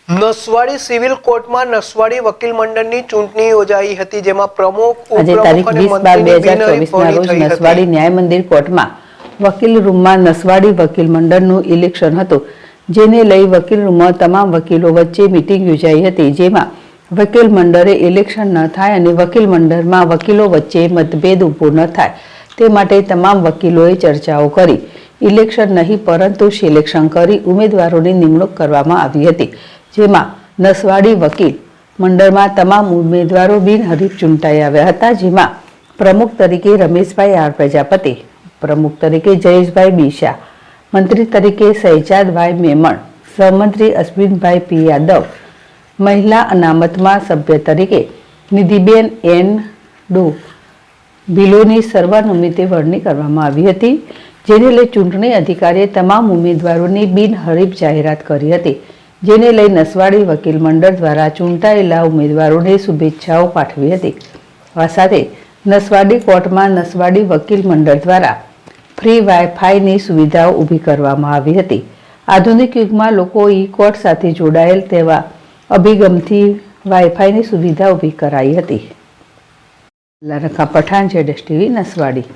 Naswadi civil કોર્ટમાં નસવાડી વકીલ મંડળની ચૂંટણી યોજાઈ હતી, જેમાં પ્રમુખ આજે તારીખ 20/12/2024 ના રોજ નસવાડી ન્યાય મંદિર કોર્ટમાં વકીલ રૂમમાં નસવાડી વકીલ મંડળનું ઇલેક્શન હતું, જેને લઈ વકીલ રૂમમાં તમામ વકીલો વચ્ચે મીટિંગ યોજાઈ હતી, જેમાં વકીલ મંડળે ઇલેક્શન ન થાય અને વકીલ મંડળમાં વકીલો વચ્ચે મતભેદ ઊભો ન થાય તે માટે તમામ વકીલોએ ચર્ચાઓ કરી ઇલેક્શન નહીં પરંતુ સિલેક્શન કરી ઉમેદવારોની નિમણૂક કરવામાં આવી હતી, જેમાં નસવાડી વકીલ મંડળમાં તમામ ઉમેદવારો બિનહરીફ ચૂંટાઈ આવ્યા હતા, જેમાં પ્રમુખ તરીકે રમેશભાઈ આર પ્રજાપતિ, પ્રમુખ તરીકે જયેશભાઈ બી શાહ, મંત્રી તરીકે સહેજાદભાઈ મેમણ, સહમંત્રી અશ્વિનભાઈ પી યાદવ, મહિલા અનામતમાં સભ્ય તરીકે નિધિબેન એન ડો ભિલોની સર્વાનુમતે વરણી કરવામાં આવી હતી, જેને લઈ ચૂંટણી અધિકારીએ તમામ ઉમેદવારોની બિનહરીફ જાહેરાત કરી હતી, જેને લઈ નસવાડી વકીલ મંડળ દ્વારા ચૂંટાયેલા ઉમેદવારોને શુભેચ્છાઓ પાઠવી હતી। આ સાથે નસવાડી કોર્ટમાં નસવાડી વકીલ મંડળ દ્વારા ફ્રી વાઈફાઈની સુવિધાઓ ઊભી કરવામાં આવી હતી। આધુનિક યુગમાં લોકો ઈ કોર્ટ સાથે જોડાયેલ તેવા અભિગમથી વાઈફાઈની સુવિધા ઊભી કરાઈ હતી। લરખા પઠાણ, ZSTV, નસવાડી।